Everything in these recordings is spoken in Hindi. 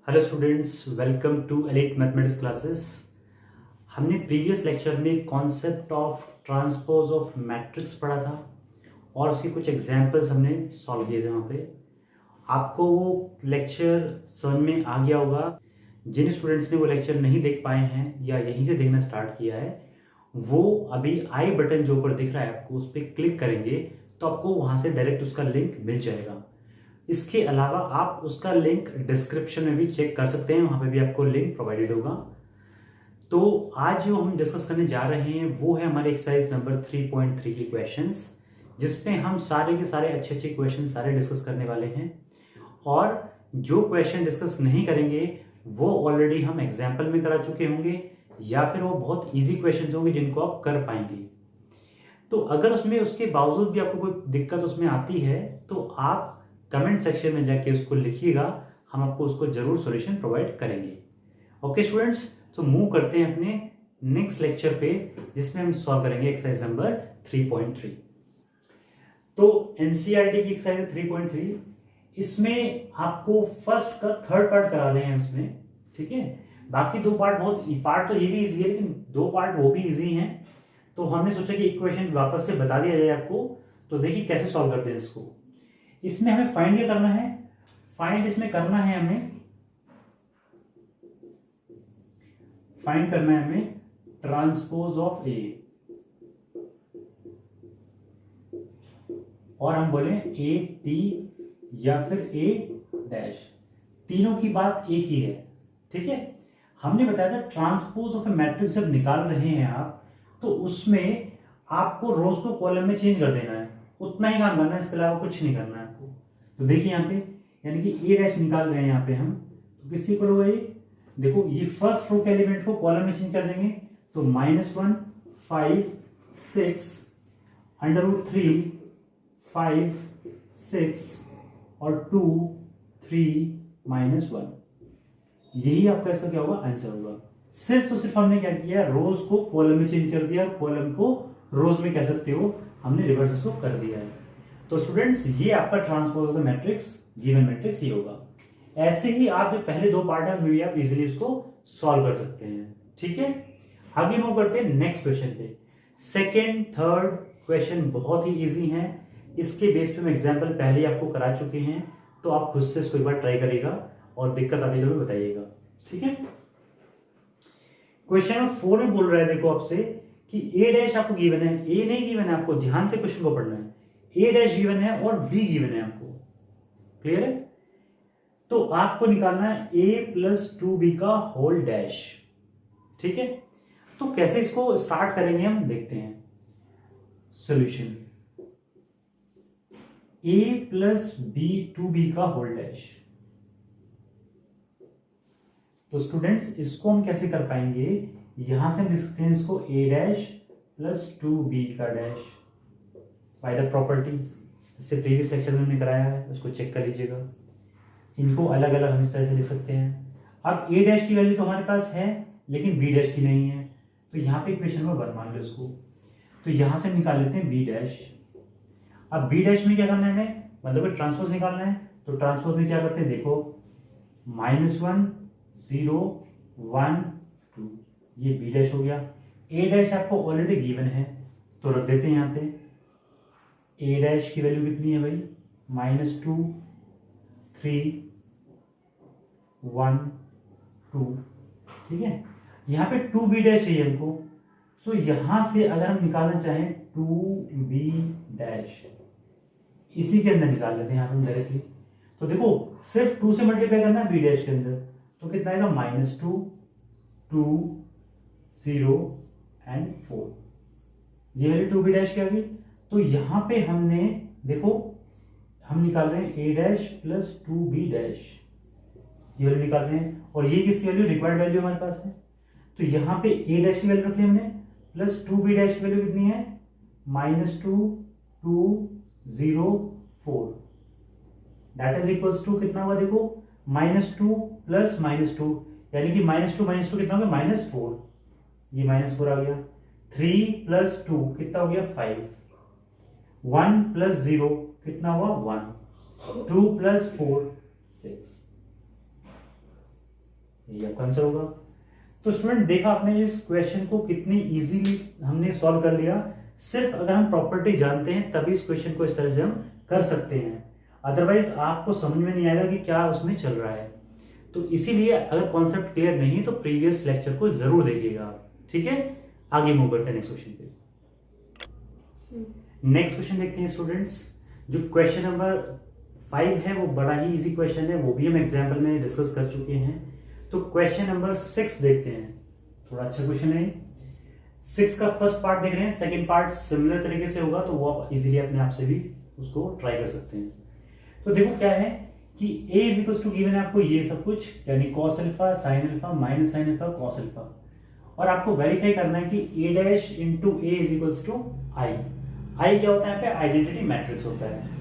Hello students, welcome to elite mathematics classes. हमने प्रीवियस लेक्चर में concept of transpose of matrix पढ़ा था और उसके कुछ एग्जांपल्स हमने सॉल्व किए थे। वहाँ पे आपको वो लेक्चर समझ में आ गया होगा। जिन स्टूडेंट्स ने वो लेक्चर नहीं देख पाए हैं या यहीं से देखना स्टार्ट किया है, वो अभी आई बटन जो ऊपर दिख रहा है आपको, उस पर क्लिक करेंगे तो आपको वहाँ से डायरेक्ट उसका लिंक मिल जाएगा। इसके अलावा आप उसका लिंक डिस्क्रिप्शन में भी चेक कर सकते हैं, वहां पे भी आपको लिंक प्रोवाइडेड होगा। तो आज जो हम डिस्कस करने जा रहे हैं वो है हमारे एक्सरसाइज नंबर 3.3 के क्वेश्चंस, जिसमें हम सारे के सारे अच्छे अच्छे क्वेश्चन सारे डिस्कस करने वाले हैं। और जो क्वेश्चन डिस्कस नहीं करेंगे वो ऑलरेडी हम एग्जाम्पल में करा चुके होंगे या फिर वो बहुत ईजी क्वेश्चन होंगे जिनको आप कर पाएंगे। तो अगर उसमें उसके बावजूद भी आपको कोई दिक्कत उसमें आती है तो आप कमेंट सेक्शन में जाके उसको लिखिएगा, हम आपको उसको जरूर सॉल्यूशन प्रोवाइड करेंगे। ओके स्टूडेंट्स, तो मूव करते हैं अपने नेक्स्ट लेक्चर पे, जिसमें हम सॉल्व करेंगे एक्सरसाइज नंबर 3.3। तो एनसीईआरटी की एक्सरसाइज 3.3, इसमें आपको फर्स्ट का थर्ड पार्ट करा रहे हैं उसमें, ठीक है। बाकी दो पार्ट पार्ट तो ये भी इजी है, लेकिन दो पार्ट वो भी इजी हैं। तो हमने सोचा कि इक्वेशन वापस से बता दिया जाए आपको। तो देखिए कैसे सॉल्व करते हैं इसको। इसमें हमें फाइंड क्या करना है, इसमें करना है हमें ट्रांसपोज ऑफ ए, और हम बोले ए टी या फिर ए डैश, तीनों की बात एक ही है, ठीक है। हमने बताया था ट्रांसपोज ऑफ ए मैट्रिक्स जब निकाल रहे हैं आप, तो उसमें आपको रोज को कॉलम में चेंज कर देना है, उतना ही काम करना है, इसके अलावा कुछ नहीं करना है आपको। तो देखिए यहाँ पे, यानी कि ए डैश निकाल रहे हैं यहाँ पे हम, तो किससे इक्वल होगा ये, देखो ये फर्स्ट रो के एलिमेंट को कॉलम में चेंज कर देंगे, तो -1 5 6 √3 5 6 और 2 3 -1, यही आपका इसका क्या होगा, आंसर होगा। सिर्फ तो सिर्फ हमने क्या किया, रोज को कॉलम में चेंज कर दिया, कॉलम को रोज में कह सकते हो, हमने रिवर्स इसको कर दिया है। तो स्टूडेंट्स, ये आपका transpose of the matrix, given matrix ये होगा। ऐसे ही आप जो पहले दो पार्ट है भी आप इजीली उसको सॉल्व कर सकते हैं, ठीक है। आगे मूव करते हैं नेक्स्ट क्वेश्चन पे। सेकंड थर्ड क्वेश्चन बहुत ही इजी हैं, इसके बेस पे हम एग्जांपल पहले ही आपको करा चुके हैं, तो आप खुद से इसको एक बार ट्राई करिएगा और दिक्कत आती है तो बताइएगा, ठीक है। क्वेश्चन नंबर 4 में बोल रहा है, देखो आपसे कि ए डैश आपको गिवन है, ए नहीं गिवन है, आपको ध्यान से क्वेश्चन को पढ़ना है। ए डैश गिवन है और बी गिवन है आपको, क्लियर है। तो आपको निकालना है a + 2b का होल डैश, ठीक है। तो कैसे इसको स्टार्ट करेंगे हम देखते हैं। सॉल्यूशन a + 2b का होल डैश। तो स्टूडेंट्स, इसको हम कैसे कर पाएंगे, यहां से हम लिख सकते हैं इसको a डैश + 2b का डैश बाय द प्रॉपर्टी। इससे प्रीवियस सेक्शन में हमने कराया है, उसको चेक कर लीजिएगा। इनको अलग अलग हम इस तरह से लिख सकते हैं। अब a डैश की वैल्यू तो हमारे पास है, लेकिन b डैश की नहीं है, तो यहाँ पे इक्वेशन नंबर 1 मान लो इसको। तो यहां से हम निकाल लेते हैं b डैश। अब b डैश में क्या करना है हमें, मतलब ट्रांसपोज निकालना है। तो ट्रांसपोज में क्या करते हैं, देखो -1 0 1 2, ये b डैश हो गया। a डैश आपको ऑलरेडी गिवन है, तो रख देते हैं यहाँ पे। a डैश की वैल्यू कितनी है भाई, -2 3 1 2, ठीक है। यहाँ पे 2b डैश है हमको, सो यहां से अगर हम निकालना चाहें 2b डैश, इसी के अंदर निकाल लेते हैं यहाँ पे डायरेक्टली। तो देखो सिर्फ 2 से मल्टीप्लाई करना है b डैश के अंदर, तो कितना आएगा, -2 2 0 एंड 4, ये वैल्यू 2b डैश की आ गई। तो यहां पे हमने देखो, हम निकाल रहे हैं a डैश + 2b डैश, ये वैल्यू निकाल रहे हैं, और ये किसकी वैल्यू, रिक्वायर्ड वैल्यू हमारे पास है। तो यहाँ पे a डैश की वैल्यू रख ली हमने, + 2b डैश की वैल्यू कितनी है, -2 2 0 4, दैट इज इक्वल्स टू कितना हुआ, देखो -2 + -2, यानी कि -2 कितना हो गया, -4, ये -4 आ गया। 3 + 2 कितना हो गया, 5, 1 + 0 कितना हुआ, 1, 2 + 4 6, ये आपका आंसर होगा। तो स्टूडेंट देखा आपने इस क्वेश्चन को कितनी इजीली हमने सॉल्व कर लिया। सिर्फ अगर हम प्रॉपर्टी जानते हैं तभी इस क्वेश्चन को इस तरह से हम कर सकते हैं, अदरवाइज आपको समझ में नहीं आएगा कि क्या उसमें चल रहा है। तो इसीलिए अगर कॉन्सेप्ट क्लियर नहीं तो प्रीवियस लेक्चर को जरूर देखिएगा आप, ठीक है। आगे मूव करते हैं नेक्स्ट क्वेश्चन पे। नेक्स्ट क्वेश्चन देखते हैं स्टूडेंट्स। जो क्वेश्चन नंबर 5 है वो बड़ा ही इजी क्वेश्चन है, वो भी हम एग्जाम्पल में डिस्कस कर चुके हैं। तो क्वेश्चन नंबर 6 देखते हैं, थोड़ा अच्छा क्वेश्चन है। 6 का फर्स्ट पार्ट देख रहे हैं, सेकंड पार्ट सिमिलर तरीके से होगा, तो वो आप इजीली अपने आप से भी उसको ट्राई कर सकते हैं। तो देखो क्या है कि a is equal to given है आपको ये सब कुछ, यानी cos alpha sine alpha minus sine alpha cos alpha, और आपको वेरीफाई करना है कि a dash into a is equal to I. I क्या होता है यहाँ पे? आइडेंटिटी मैट्रिक्स होता है।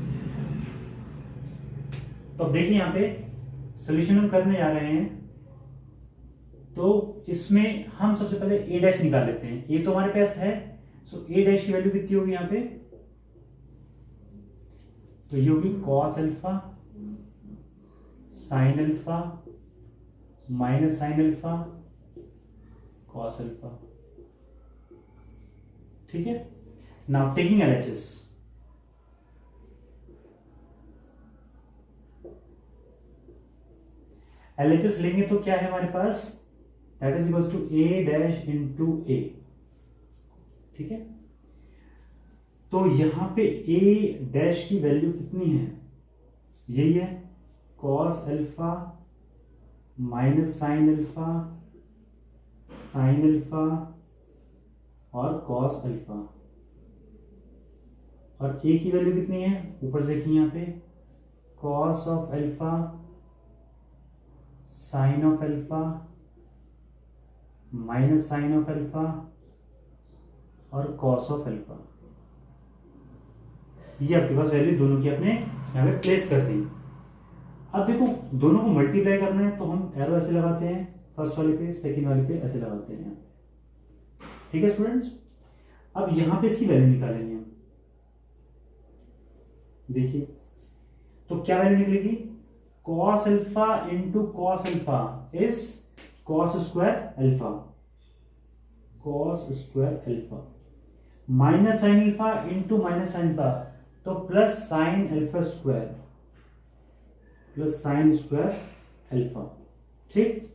तो देखिए यहाँ पे सोल्यूशन हम करने जा रहे हैं, तो इसमें हम सबसे पहले a डैश निकाल लेते हैं। a तो हमारे पास है, सो a डैश की वैल्यू कितनी होगी यहाँ पे? तो ये होगी cos alpha sine alpha minus sine alpha cos alpha, ठीक है। नाउ टेकिंग एलएचएस, एलएचएस लेंगे तो क्या है हमारे पास? That is equal to a dash into a, ठीक है। तो यहां पे ए डैश की वैल्यू कितनी है? यही है cos alpha minus sine alpha और कॉस अल्फा, और ए की वैल्यू कितनी है? ऊपर देखिए यहाँ पे cos of alpha sine of alpha minus sine of alpha और कॉस ऑफ अल्फा। ये आपके पास वैल्यू दोनों की आपने यहाँ पे प्लेस कर दी। अब देखो दोनों को मल्टीप्लाई करना है तो हम एरो ऐसे लगाते हैं, फर्स्ट वाले पे सेकंड वाले पे ऐसे लगाते हैं, ठीक है स्टूडेंट्स। अब यहां पे इसकी वैल्यू निकालेंगे हम, देखिए तो क्या वैल्यू निकलेगी? Cos alpha into cos alpha is cos square alpha, minus sine alpha into minus sine alpha, तो plus sine alpha square plus sine square alpha, ठीक।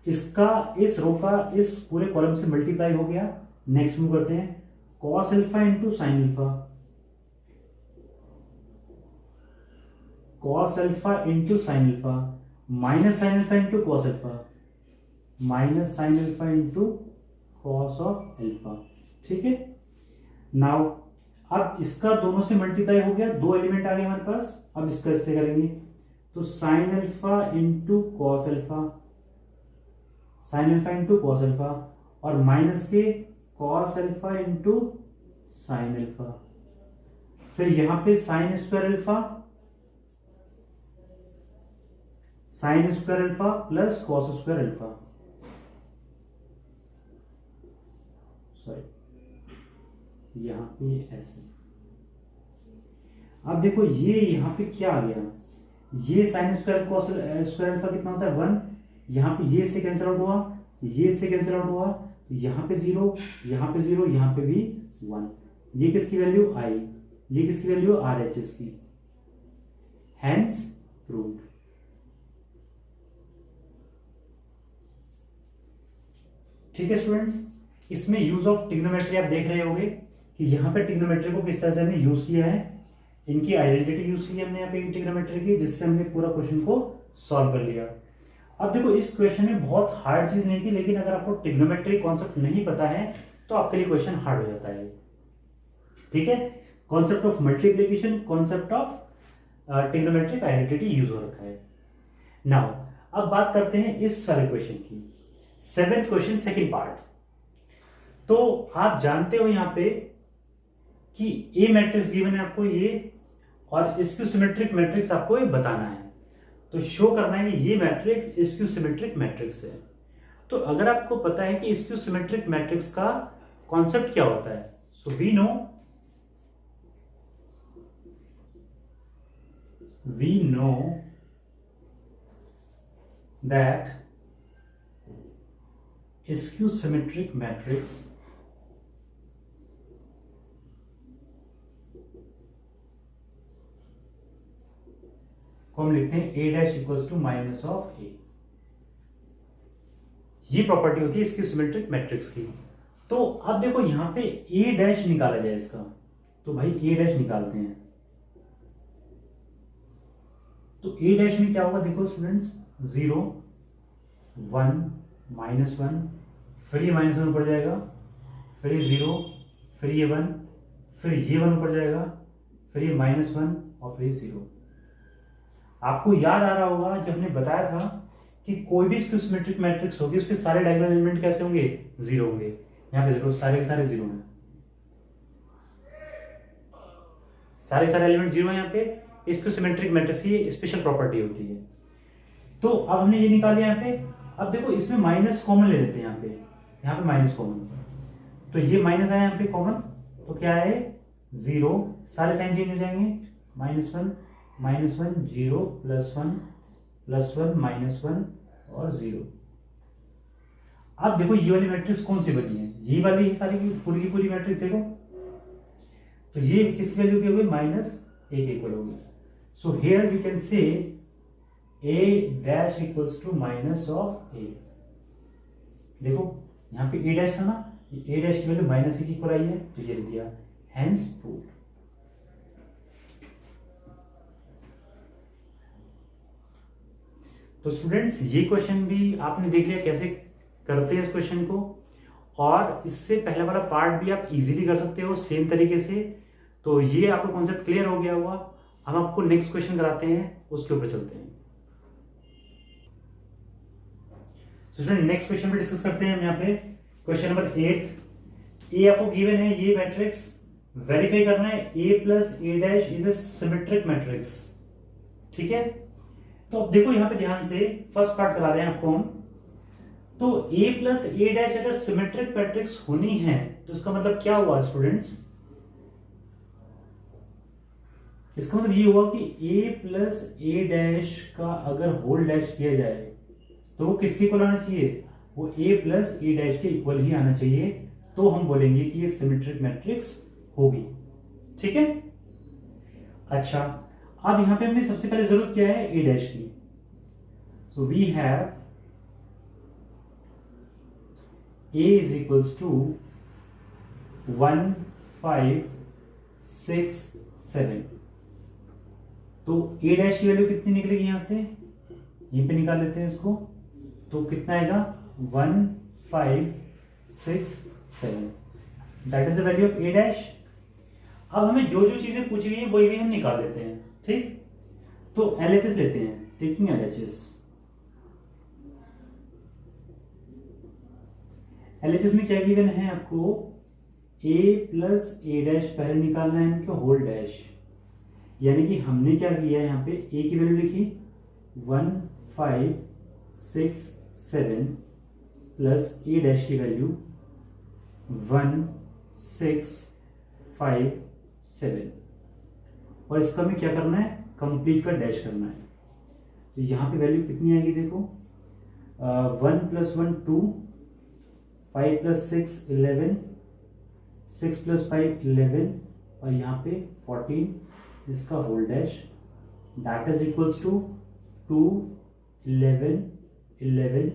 इसका इस रो का इस पूरे कॉलम से मल्टीप्लाई हो गया। नेक्स्ट मूव करते हैं, cos alpha into sine alpha, cos alpha into sine alpha minus sine alpha into cos alpha minus sine alpha into cos of alpha, ठीक है। नाउ अब इसका दोनों से मल्टीप्लाई हो गया, दो एलिमेंट आ गए हमारे पास। अब इसका इससे करेंगे तो sign alpha into cos alpha, sine alpha into cos alpha, और माइनस के cos alpha into sine alpha, फिर यहां पे sign square alpha plus cos square alpha, sorry यहां पे ऐसे। अब देखो ये यहां पे क्या आ गया? ये sine square cos square alpha कितना होता है? 1। यहां पे ये से कैंसिल आउट हुआ, ये से कैंसिल आउट हुआ, यहां पे 0, यहां पे 0, यहां पे भी 1। ये किसकी वैल्यू? आई। ये किसकी वैल्यू? आरएचएस की। Hence proved. ठीक है स्टूडेंट्स, इसमें यूज ऑफ ट्रिग्नोमेट्री आप देख रहे होंगे कि यहाँ पे ट्रिग्नोमेट्री को किस तरह से हमने यूज किया है। इनकी आइडेंटिटी यूज की हमने यहाँ पे ट्रिग्नोमेट्री की, जिससे हमने पूरा क्वेश्चन को सॉल्व कर लिया। अब देखो इस क्वेश्चन में बहुत हार्ड चीज नहीं थी, लेकिन अगर आपको ट्रिग्नोमेट्री कॉन्सेप्ट नहीं पता है तो आपके लिए क्वेश्चन हार्ड हो जाता है, ठीक है। Concept of multiplication, concept of trigonometric identity use हो रखा है। नाउ अब बात करते हैं इस वाले क्वेश्चन की, 7th क्वेश्चन सेकंड पार्ट। तो आप जानते हो यहां पे कि ए मैट्रिक्स गिवन है आपको ये, और स्क्यू सिमेट्रिक मैट्रिक्स आपको ये बताना है। तो शो करना है कि ये मैट्रिक्स स्क्यू सिमेट्रिक मैट्रिक्स है। तो अगर आपको पता है कि स्क्यू सिमेट्रिक मैट्रिक्स का कॉन्सेप्ट क्या होता है, so we know that skew symmetric matrix को हम लिखते हैं a dash equals to minus of a. ये प्रॉपर्टी होती है स्क्यू सिमेट्रिक मैट्रिक्स की। तो अब देखो यहां पे ए डैश निकाला जाए इसका, तो भाई ए डैश निकालते हैं। तो ए डैश में क्या होगा देखो स्टूडेंट्स, 0 1 -1, फिर ये -1 ऊपर जाएगा, फिर ये 0, फिर ये 1, फिर ये 1 ऊपर जाएगा, फिर ये -1 और फिर ये 0। आपको याद आ रहा होगा जब हमने बताया था कि कोई भी स्क्यू सिमेट्रिक मैट्रिक्स होगी उसके सारे डायगोनल एलिमेंट कैसे होंगे, 0 होंगे। यहां पे देखो सारे के सारे 0 हैं, सारे एलिमेंट 0 है यहाँ पे। स्क्यू सिमेट्रिक मैट्रिक्स की स्पेशल प्रॉपर्टी होती है। तो अब हमने ये निकाल लिया यहाँ पे। अब देखो इसमें माइनस कॉमन ले लेते हैं, यहाँ पे माइनस कॉमन, तो ये माइनस आया यहाँ पे कॉमन, तो क्या है 0, सारे साइन चेंज हो जाएंगे, -1 -1 0 +1 +1 -1 और 0। अब देखो ये वाली मैट्रिक्स कौन सी बनी है, ये वाली ही सारी की पूरी मैट्रिक्स देखो, तो ये किसकी वैल्यू की होगी, -1 के इक्वल होगी। So here we can say a dash equals to minus of a। देखो यहाँ पे a डैश था ना, a डैश की वैल्यू -1 की इक्वल आई है, तो ये लिख दिया, हेंस प्रूव्ड। तो स्टूडेंट्स ये क्वेश्चन भी आपने देख लिया कैसे करते हैं इस क्वेश्चन को, और इससे पहले वाला पार्ट भी आप इजीली कर सकते हो सेम तरीके से। तो ये आपको कॉन्सेप्ट क्लियर हो गया हुआ। हम आपको नेक्स्ट क्वेश्चन कराते हैं, उसके ऊपर चलते हैं। स्टूडेंट नेक्स्ट क्वेश्चन पे डिस्कस करते हैं हम यहाँ पे। क्वेश्चन नंबर 8, ए आपको गिवन है ये मैट्रिक्स, वेरीफाई करना है a plus a dash is a symmetric matrix. ठीक है, तो अब देखो यहां पे ध्यान से फर्स्ट पार्ट करा रहे हैं आपको हम। तो a प्लस ए डैश अगर सिमेट्रिक मैट्रिक्स होनी है तो इसका मतलब क्या हुआ स्टूडेंट्स, इसका मतलब ये हुआ कि a प्लस ए डैश का अगर होल डैश किया जाए तो वो किसके इक्वल आना चाहिए, वो a प्लस ए डैश के इक्वल ही आना चाहिए, तो हम बोलेंगे कि ये सिमेट्रिक मैट्रिक्स होगी। ठीक है, अच्छा अब यहां पे हमने सबसे पहले जरूरत क्या है, ए डैश की। So we have a is equals to 1 5 6 7। तो a डैश की वैल्यू कितनी निकलेगी यहां से, यहीं पे निकाल लेते हैं इसको, तो कितना आएगा 1 5 6 7, that is the value of a dash. अब हमें जो जो चीजें पूछ रही है वही भी हम निकाल देते हैं। ठीक, तो LHS लेते हैं, टेकिंग LHS। LHS में क्या गिवन है आपको, a प्लस ए डैश पहले निकालना है इनका होल डैश, यानी कि हमने क्या किया है यहाँ पे a की वैल्यू लिखी 1 5 6 7 प्लस ए डैश की वैल्यू 1 6 5 7, और इसका में क्या करना है, कंप्लीट का डैश करना है। तो यहाँ पे वैल्यू कितनी आएगी देखो, 1 + 1 2, 5 + 6 11, 6 + 5 11, और यहाँ पे 14 इसका whole dash, that is equals to 2 11 11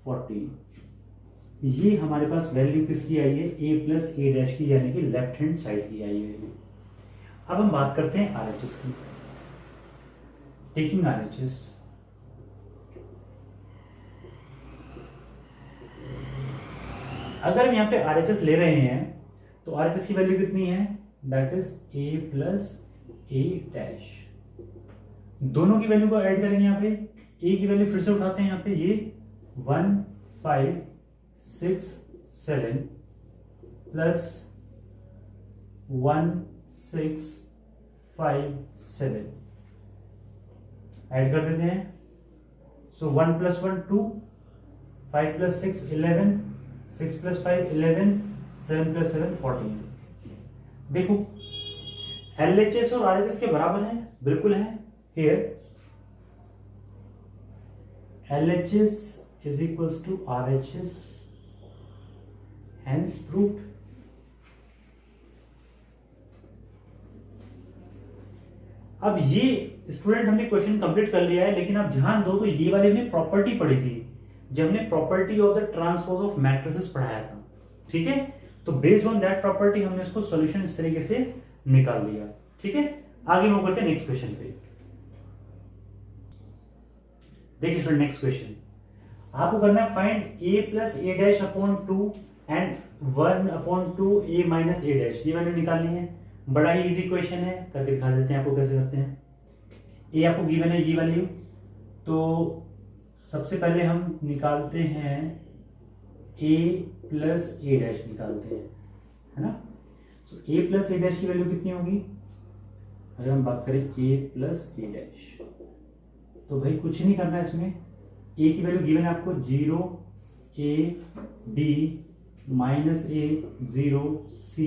14। ये हमारे पास वैल्यू किसकी आई है, a प्लस ए डैश की, यानी कि लेफ्ट हैंड साइड की आई है। अब हम बात करते हैं RHS की, टेकिंग RHS। अगर हम यहाँ पे RHS ले रहे हैं तो RHS की वैल्यू कितनी है, that is a plus a dash. दोनों की वैल्यू को ऐड करेंगे, यहाँ पे a की वैल्यू फिर से उठाते हैं, यहाँ पे ये 1 5 6 7 प्लस 1 6 5 7 ऐड कर देते हैं। सो 1 + 1 2, 5 + 6 11, 6 + 5 11, 7 + 7 14। देखो LHS और RHS के बराबर है, बिल्कुल है। Here LHS is equals to RHS hence proved. अब ये स्टूडेंट हमने क्वेश्चन कंप्लीट कर लिया है, लेकिन आप ध्यान दो तो ये वाली हमने प्रॉपर्टी पढ़ी थी जब हमने property of the transpose of matrices पढ़ाया था, ठीक है। तो बेस्ड ऑन दैट प्रॉपर्टी हमने इसको सॉल्यूशन इस तरीके से निकाल दिया, ठीक है। आगे मूव करते हैं नेक्स्ट क्वेश्चन पे। देखिए स्टूडेंट नेक्स्ट क्वेश्चन आपको करना है find a plus a dash upon 2 and 1 upon 2 a minus A dash. ये वैल्यू निकालनी है, बड़ा ही इजी क्वेश्चन है, करके दिखा देते हैं आपको कैसे करते हैं। a आपको गिवन है ये वैल्यू, तो सबसे पहले हम निकालते हैं a प्लस ए डैश निकालते हैं, है ना। तो a प्लस ए डैश की वैल्यू कितनी होगी, अगर हम बात करें a प्लस ए डैश, तो भाई कुछ नहीं करना है इसमें। a की वैल्यू गिवन है आपको 0 a b minus a 0 c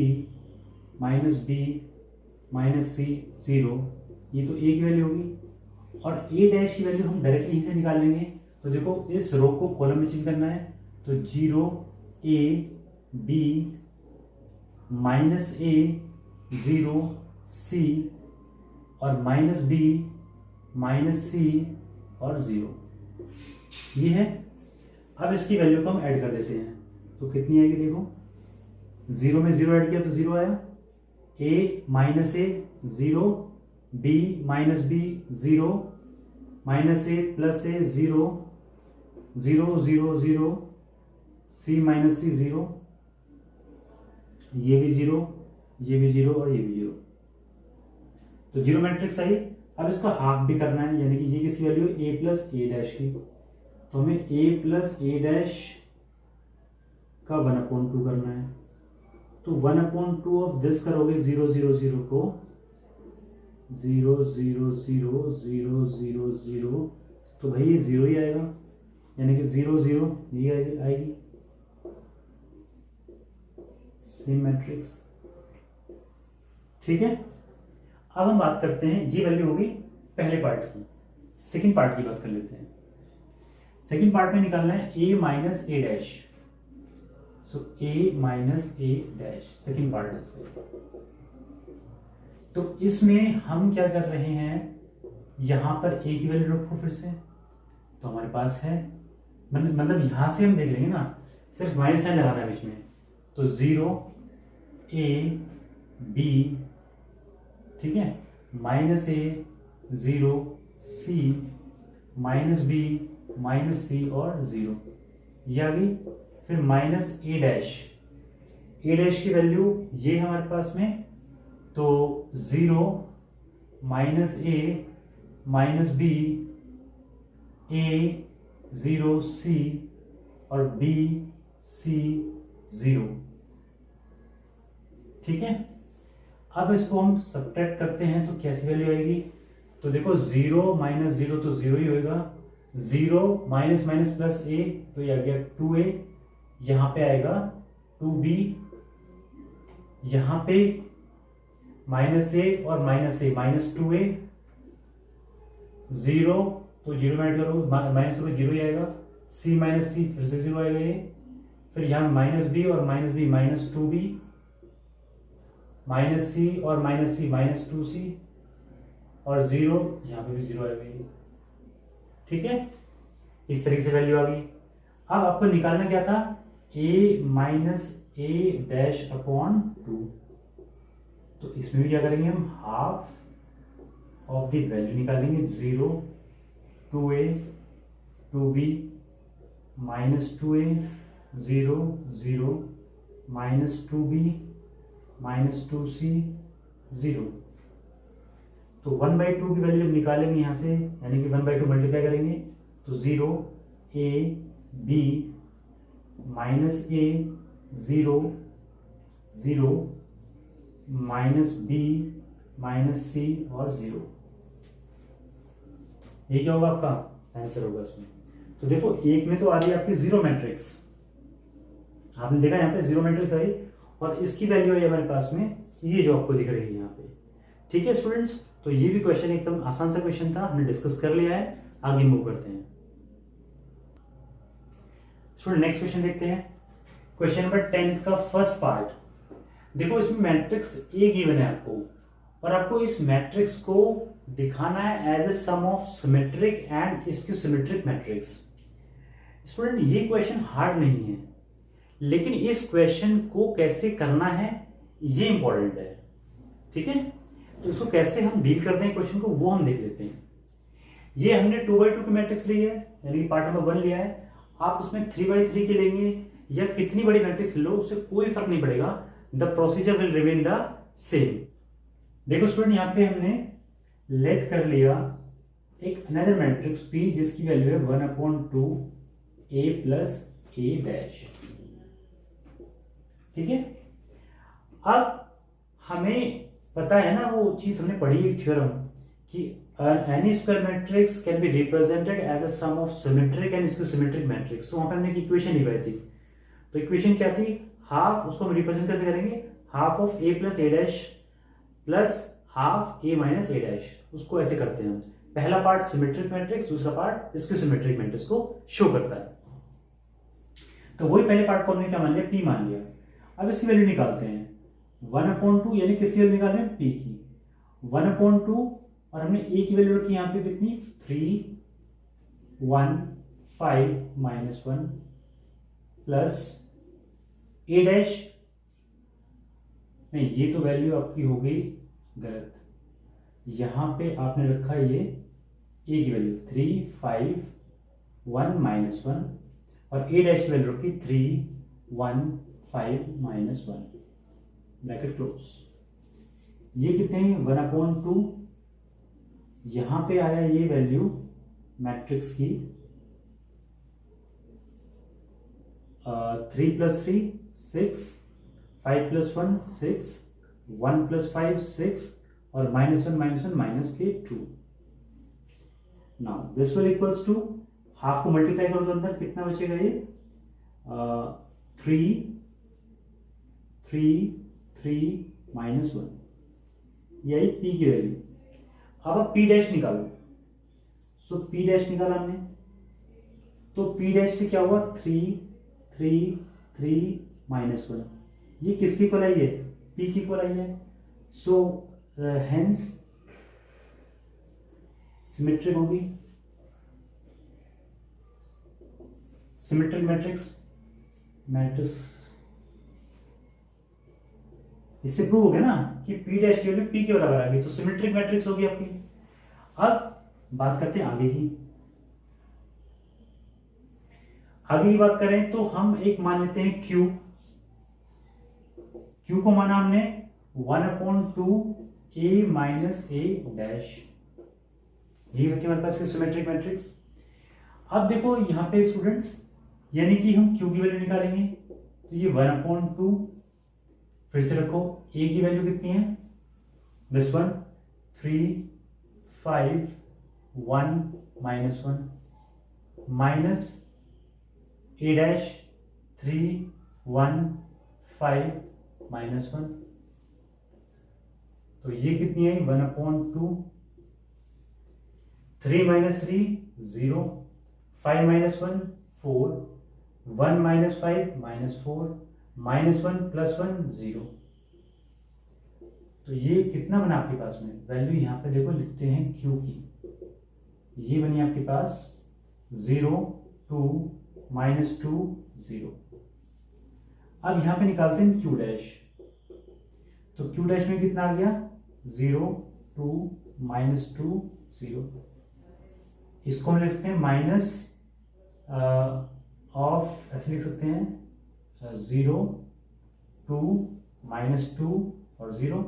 minus b minus c 0, ये तो a की वैल्यू होगी। और a डैश की वैल्यू हम डायरेक्टली यहीं से निकाल लेंगे। तो देखो इस रो को कॉलम में चेंज करना है, तो 0 a b minus a 0 c और माइनस b माइनस c और 0, ये है। अब इसकी वैल्यू को हम ऐड कर देते हैं, तो कितनी आएगी देखो, 0 में 0 ऐड किया तो 0 आया, a minus a 0 b minus b 0 minus a plus a 0 0 0 0 c minus c 0, ये भी 0 ये भी 0 और ये भी 0, तो 0 मैट्रिक्स आई। अब इसको हाफ भी करना है, यानी कि ये किसकी value a plus a dash की, तो हमें a प्लस ए डैश का 1/2 करना है। तो 1/2 ऑफ दिस करोगे 0 0 0 को 0 0 0 0 0 0, तो भाई ये 0 ही आएगा, यानी कि 0 0 ये आएगी सेम मैट्रिक्स, ठीक है। अब हम बात करते हैं, ये वैल्यू होगी पहले पार्ट की। सेकंड पार्ट की बात कर लेते हैं। सेकंड पार्ट में निकालना है a minus A dash, so a minus A dash second part है इसका। तो इसमें हम क्या कर रहे हैं, यहां पर a की वैल्यू रखो फिर से, तो हमारे पास है, मतलब यहां से हम देख लेंगे ना, सिर्फ माइनस साइन लगाना है बीच में, तो 0 a b, ठीक है, minus a 0 c minus b minus c और 0, ये आ गई। फिर माइनस ए डैश की वैल्यू ये हमारे पास में, तो 0 minus a minus b a 0 c और b c 0, ठीक है। अब इसको हम सब्ट्रैक्ट करते हैं तो कैसी वैल्यू आएगी, तो देखो 0 माइनस 0 तो 0 ही होएगा, 0 माइनस माइनस प्लस a, तो ये आ गया 2a, यहां पे आएगा 2b, यहां पे माइनस a और माइनस a माइनस 2a, 0 तो 0 में ऐड करो, माइनस करो 0 ही आएगा, c माइनस c फिर से 0 आएगा ये, फिर यहां माइनस b और minus b minus 2b, minus c और माइनस c माइनस 2c और 0, यहां पे भी 0 आएगा ये, ठीक है। इस तरीके से वैल्यू आ गई। अब आपको निकालना क्या था, a minus A dash upon 2, तो इसमें भी क्या करेंगे हम, हाफ ऑफ द वैल्यू निकालेंगे, 0 2a 2b minus 2a 0 0 minus 2b minus 2c 0, तो 1/2 की वैल्यू जब निकालेंगे यहाँ से, यानी कि 1/2 मल्टीप्लाई करेंगे, तो 0 a b minus a 0 0 minus b minus c और 0, ये क्या होगा आपका आंसर होगा इसमें। तो देखो एक में तो आ रही है आपकी 0 मैट्रिक्स, आपने देखा यहाँ पे 0 मैट्रिक्स आई, और इसकी वैल्यू है हमारे पास में ये जो आपको दिख रही है यहाँ पे, ठीक है स्टूडेंट्स। तो ये भी क्वेश्चन एकदम आसान सा क्वेश्चन था, हमने डिस्कस कर लिया है, आगे मूव करते हैं। स्टूडेंट नेक्स्ट क्वेश्चन देखते हैं। क्वेश्चन नंबर 10 का फर्स्ट पार्ट। देखो इसमें मैट्रिक्स ए गिवन है आपको, और आपको इस मैट्रिक्स को दिखाना है as a sum of symmetric and skew symmetric matrix. Student ये क्वेश्चन हार्ड नहीं है, लेकिन इस क्वेश्चन को कैसे करना है ये इंपॉर्टेंट है। ठीक है, तो इसको कैसे हम डील करते हैं क्वेश्चन को वो हम देख लेते हैं। ये हमने 2x2 की मैट्रिक्स ली है, यानी कि पार्ट नंबर 1 लिया है। आप उसमें 3x3 की लेंगे या कितनी बड़ी मैट्रिक्स लो, उससे कोई फर्क नहीं पड़ेगा, the procedure will remain the same. देखो स्टूडेंट, यहां पे हमने लेट कर लिया एक अनदर मैट्रिक्स P जिसकी वैल्यू है 1/2 A प्लस A डैश। ठीक है, अब हमें पता है ना वो चीज हमने पढ़ी एक थ्योरम कि any square matrix can be represented as a sum of symmetric and skew symmetric matrix. तो वहां पे हमने एक इक्वेशन लिखवाई थी। तो इक्वेशन क्या थी, हाफ, उसको हम रिप्रेजेंट कैसे करेंगे, half of A plus A dash plus half A minus A dash. उसको ऐसे करते हैं हम, पहला पार्ट सिमेट्रिक मैट्रिक्स, दूसरा पार्ट स्क्यू सिमेट्रिक मैट्रिक्स को शो करता है। तो वही पहले पार्ट को हमने क्या मान लिया, P मान लिया। अब इसकी वैल्यू निकालते हैं, 1/2 यानी किसकी वैल्यू निकाल रहे हैं, P की 1/2, और हमने A की वैल्यू रखी यहां पे कितनी, 3 1 5 -1 प्लस A डैश, नहीं ये तो वैल्यू आपकी हो गई गलत, यहां पे आपने रखा ये A की वैल्यू 3 5 1 -1 और A डैश की वैल्यू रखी 3 1 5 -1 ब्रैकेट क्लोज। ये कितने हैं, 1/2, यहां पे आया ये वैल्यू मैट्रिक्स की 3 + 3 6 5 + 1 6 1 + 5 6 और -1 के 2। Now this will equals to, half को मल्टीप्लाई करो तो अंदर कितना बचेगा, ये 3 3 3 -1, यही P की वैल्यू। अब आप P डैश निकालो। सो P डैश निकाला हमने, तो P डैश से क्या हुआ, 3 3 3 -1, ये किसकी इक्वल आई है, P की इक्वल आई है। सो हेंस सिमेट्रिक होगी, सिमेट्रिक मैट्रिक्स इससे प्रूव हो गया ना कि P डैश की वैल्यू P के बराबर आ गई, तो सिमेट्रिक मैट्रिक्स होगी आपकी। अब बात करते हैं आगे की। आगे की बात करें तो हम एक मान लेते हैं Q को माना हमने 1/2 A माइनस A डैश, ये रखी हमारे पास सिमेट्रिक मैट्रिक्स। अब देखो यहां पे स्टूडेंट्स, यानी कि हम Q की वैल्यू निकालेंगे, तो ये 1/2, फिर से रखो A की वैल्यू कितनी है, this one 3 5 1 -1 minus A dash 3 1 5 -1, तो ये कितनी है, 1/2, 3 - 3 0 5 - 1 4 1 - 5 -4 -1 + 1 0। तो ये कितना बना आपके पास में वैल्यू, यहां पे देखो लिखते हैं Q की, ये बनी आपके पास 0 2 -2 0। अब यहां पे निकालते हैं Q डैश, तो Q डैश में कितना आ गया, 0 2 -2 0। इसको हम लिखते हैं माइनस ऑफ, ऐसे लिख सकते हैं 0 2 -2 और 0,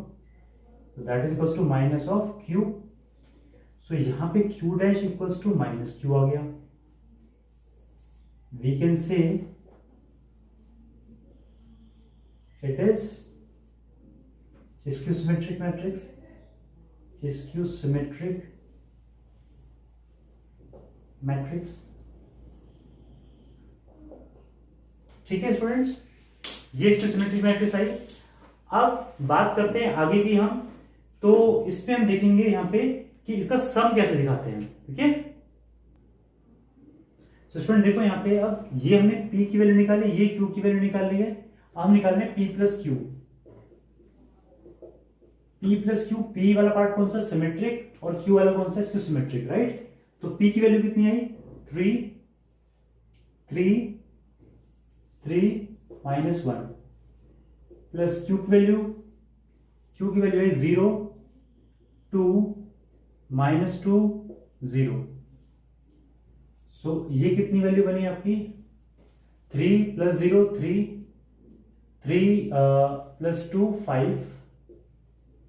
तो that is equals to minus of Q। So यहां पे Q dash equals to -Q आ गया। We can say it is skew symmetric matrix, skew symmetric matrix. ठीक है स्टूडेंट्स, ये स्क्यू सिमेट्रिक मैट्रिक्स आई। अब बात करते हैं आगे की हम, तो इसमें हम देखेंगे यहां पे कि इसका सम कैसे दिखाते हैं। ठीक है, तो स्टूडेंट देखो यहाँ पे, अब ये हमने P की वैल्यू निकाली, ये Q की वैल्यू निकाल ली है। अब हम निकाल रहे हैं P plus Q. P plus Q, P वाला पार्ट कौन सा, सिमेट्रिक, और Q वाला कौन सा, इसको सिमेट्रिक, राइट। तो P की वैल्यू कितनी आई, 3 माइनस 1 प्लस Q की वैल्यू है 0 2 माइनस 2 0। सो ये कितनी वैल्यू बनी आपकी, 3 plus 0 3 plus 2 5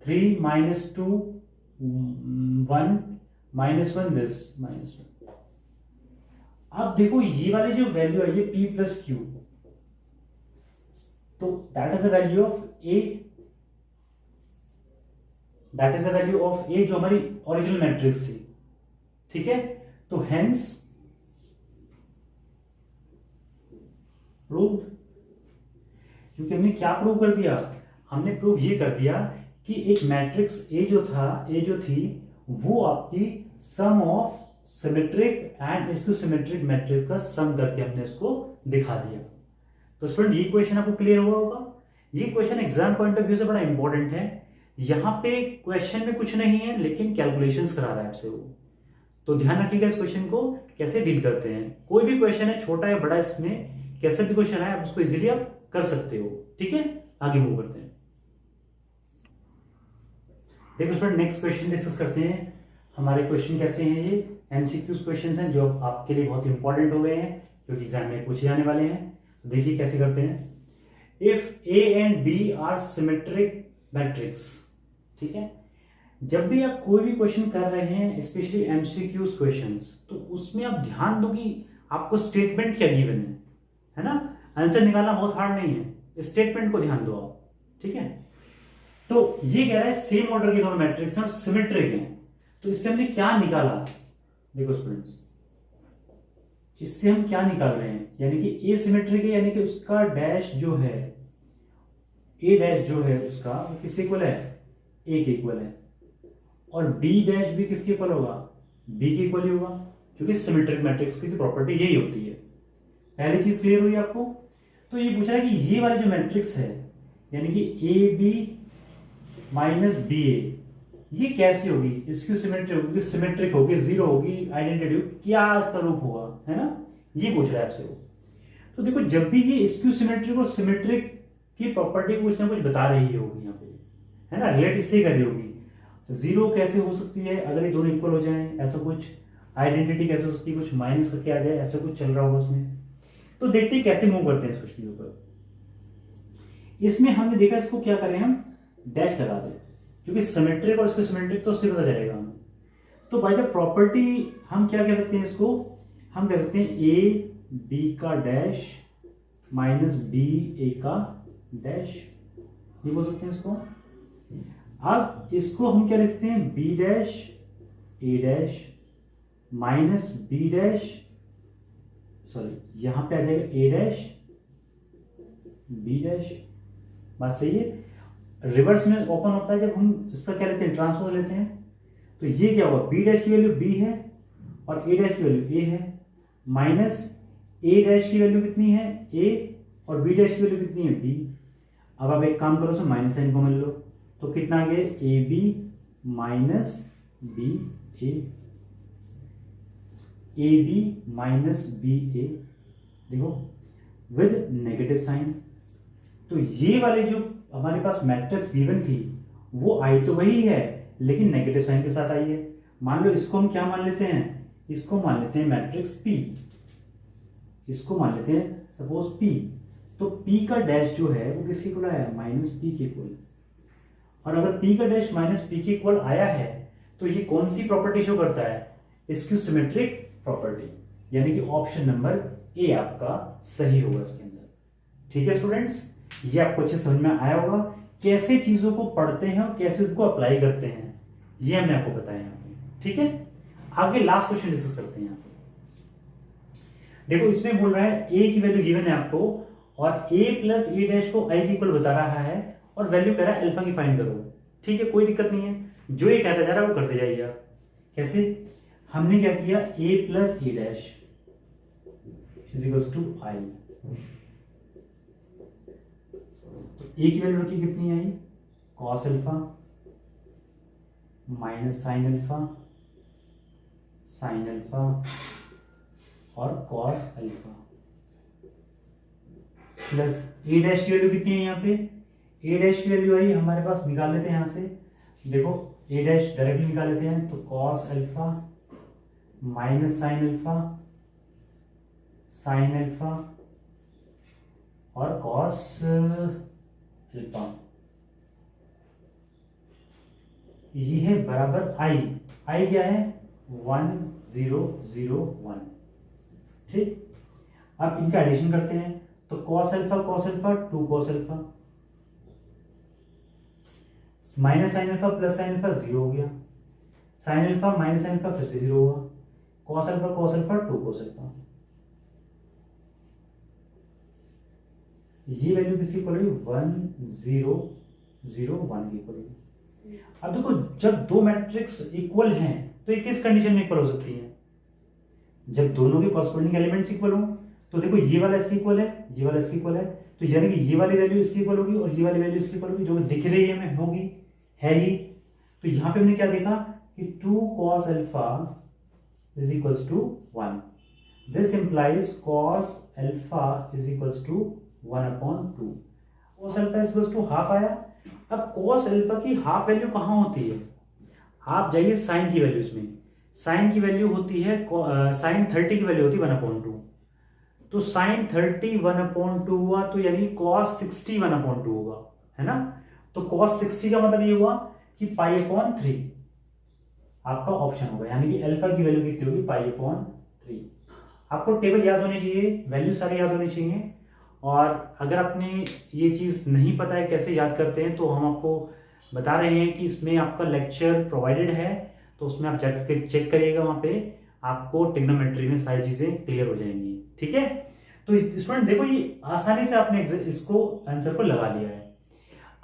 3 minus 2 1 minus 1 this minus 1। अब देखो ये वाली जो वैल्यू है ये P प्लस क्यू, तो that is the value of A, that is the value of A जो हमारी ओरिजिनल मैट्रिक्स थी, ठीक है। तो हेंस प्रूव, क्योंकि हमने क्या प्रूव कर दिया, हमने प्रूव ये कर दिया कि एक मैट्रिक्स A जो थी वो आपकी सम ऑफ सिमेट्रिक एंड इसको सिमेट्रिक मैट्रिक्स का सम करके हमने इसको दिखा दिया। तो स्टूडेंट ये क्वेश्चन आपको क्लियर हुआ होगा। ये question exam point of view से बड़ा इंपॉर्टेंट है। यहाँ पे क्वेश्चन में कुछ नहीं है लेकिन कैलकुलेशंस करा रहा है आपसे वो, तो ध्यान रखिएगा इस क्वेश्चन को कैसे डील करते हैं। कोई भी क्वेश्चन है, छोटा या बड़ा, इसमें कैसे भी क्वेश्चन है आप उसको इजीली आप कर सकते हो, ठीक है। आगे मूव करते हैं। देखो स्टूडेंट नेक्स्ट क्वेश्चन डिस्कस करते हैं। हमारे क्वेश्चन कैसे हैं, ये एमसीक्यूज क्वेश्चन हैं जो आपके लिए बहुत इंपॉर्टेंट हो गए हैं क्योंकि एग्जाम में पूछे जाने वाले हैं। तो देखिए कैसे करते हैं। If A and B are symmetric matrix, ठीक है। जब भी आप कोई भी क्वेश्चन कर रहे हैं, स्पेशली एमसीक्यूज क्वेश्चंस, तो उसमें आप ध्यान दो कि आपको स्टेटमेंट क्या गिवन है ना। आंसर निकालना बहुत हार्ड नहीं है, स्टेटमेंट को ध्यान दो आप, ठीक है। तो ये कह रहा है सेम ऑर्डर के दोनों मैट्रिक्स हैं और सिमेट्रिक हैं, तो इससे हमने क्या निकाला, देखो स्टूडेंट्स इससे हम क्या निकाल रहे हैं, यानी कि ए सिमेट्रिक है, यानी कि उसका डैश जो है, ए डैश जो है उसका वो किसके इक्वल है, ए के इक्वल है, और बी डैश भी किसके इक्वल होगा, बी के इक्वल ही होगा, क्योंकि सिमेट्रिक मैट्रिक्स की प्रॉपर्टी यही होती है। पहली चीज क्लियर हुई आपको। तो ये पूछा है कि ये वाली जो मैट्रिक्स है, यानी कि ए बी माइनस बी ए, ये कैसी होगी, इसकी सिमेट्रिक होगी, सिमेट्रिक होगी, जीरो होगी, आइडेंटिटी होगी, क्या इसका रूप होगा, है ना, ये पूछ रहा है आपसे वो। तो देखो जब भी ये स्क्यू सिमेट्रिक और सिमेट्रिक की प्रॉपर्टी कुछ ना कुछ बता रही होगी यहाँ पे, है ना, रिलेट इससे कर रही होगी। जीरो कैसे हो सकती है अगर ये दोनों इक्वल हो जाए, ऐसा कुछ आइडेंटिटी कैसे हो सकती है, कुछ माइनस करके आ जाए, ऐसा कुछ चल रहा होगा उसमें। तो देखते हैं कैसे मूव करते हैं इस क्वेश्चन के ऊपर। इसमें हमने देखा इसको क्या करें, हम डैश लगा दें, क्योंकि सिमेट्रिक और इसके सिमेट्रिक तो उससे पता चलेगा हमें। तो बाय द प्रॉपर्टी हम क्या कह सकते हैं इसको, हम कह सकते हैं ए बी का डैश माइनस बी ए का डैश, ये बोल सकते हैं इसको। अब इसको हम क्या लिखते हैं, b dash a dash minus b dash, sorry यहां पे आ जाएगा ए डैश बी डैश। बात सही है। रिवर्स में ओपन होता है जब हम इसका क्या लेते हैं, ट्रांसपोज लेते हैं। तो ये क्या होगा, बी डैश की वैल्यू बी है और ए डैश की वैल्यू ए है, माइनस ए डैश की वैल्यू कितनी है, ए, और बी डैश की वैल्यू कितनी है, बी। अब आप एक काम करो, उसमें माइनस साइन को मिल लो, तो कितना आ गया, a b minus b a b minus b a, देखो विद नेगेटिव साइन। तो ये वाले जो हमारे पास मैट्रिक्स गिवन थी वो आई तो वही है लेकिन नेगेटिव साइन के साथ आई है। मान लो इसको हम क्या मान लेते हैं, इसको मान लेते हैं मैट्रिक्स P, इसको मान लेते हैं सपोज P। तो P का डैश जो है वो किसके इक्वल आया, माइनस P के इक्वल। और अगर P का डैश माइनस P के इक्वल आया है तो ये कौन सी प्रॉपर्टी शो करता है, स्क्यू सिमेट्रिक प्रॉपर्टी, यानी कि ऑप्शन नंबर ए आपका सही होगा इसके अंदर। ठीक है स्टूडेंट्स, ये आपको अच्छे समझ में आया होगा कैसे चीजों को पढ़ते हैं और कैसे उनको अप्लाई करते हैं, ये हमने आपको बताया यहाँ पे। ठीक है, आगे लास्ट क्वेश्चन डिस्कस करते हैं यहाँ पे। देखो इसमें बोल रहा है ए की वैल्यू गिवन है आपको और ए प्लस ए डैश को आई के इक्वल बता रहा है और वैल्यू कह रहा है अल्फा की फाइंड करो। ठीक है, कोई दिक्कत नहीं है, जो ये कहता जा रहा है वो करते जाइए आप। कैसे, हमने क्या किया, a plus a dash, is equals to I. तो ए की वैल्यू रखी कितनी आई, cos alpha minus sine alpha और cos alpha plus a dash की वैल्यू कितनी है यहाँ पे, ए डैश की वैल्यू आई हमारे पास, निकाल लेते हैं यहाँ से, देखो ए डैश डायरेक्टली निकाल लेते हैं, तो cos alpha minus sine alpha और कॉस अल्फा, ये है बराबर आई क्या है 1001। ठीक, अब इनका एडिशन करते हैं, तो cos alpha 2 cos alpha minus sine alpha plus sine alpha 0 हो गया, sign alpha minus sine alpha फिर से 0 होगा, cos अल्फा 2 cos अल्फा, ये वैल्यू किसकी इक्वल होगी 1001 की इक्वल होगी। अब देखो जब दो मैट्रिक्स इक्वल हैं तो ये किस कंडीशन में इक्वल हो सकती है, जब दोनों के कॉरस्पॉन्डिंग एलिमेंट्स इक्वल हो। तो देखो ये वाला इसकी इक्वल है, ये वाला इसकी इक्वल है, तो यानी कि ये वाली वैल्यू इसकी इक्वल होगी और ये वाली वैल्यू इसकी इक्वल होगी, जो दिख रही है हमें होगी, है ही। तो यहाँ पे हमने क्या देखा कि 2 cos alpha is equals to 1, this implies cos alpha is equals to 1/2, cos alpha is equals to half आया। अब cos अल्फा की हाफ वैल्यू कहाँ होती है, आप जाइए साइन की वैल्यूज में, साइन की वैल्यू होती है साइन 30 की वैल्यू होती है 1/2, तो साइन 30 1/2 हुआ, तो यानी cos 60 1/2 होगा, है ना। तो cos 60 का मतलब ये हुआ कि π/3 आपका ऑप्शन होगा, यानी कि अल्फा की वैल्यू कितनी होगी π/3। आपको टेबल याद होनी चाहिए, वैल्यू सारी याद होनी चाहिए, और अगर आपने ये चीज नहीं पता है कैसे याद करते हैं तो हम आपको बता रहे हैं कि इसमें आपका लेक्चर प्रोवाइडेड है, तो उसमें आप जाकर चेक करिएगा, वहां पे आपको ट्रिग्नोमेट्री में सारी चीजें क्लियर हो जाएंगी। ठीक है, तो स्टूडेंट देखो ये आसानी से आपने इसको आंसर को लगा लिया है।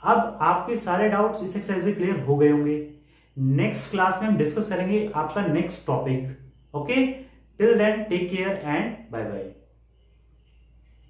अब आपके सारे डाउट्स इस एक्सरसाइज से क्लियर हो गए होंगे। नेक्स्ट क्लास में हम डिस्कस करेंगे आपका next topic. Okay, till then take care and bye bye.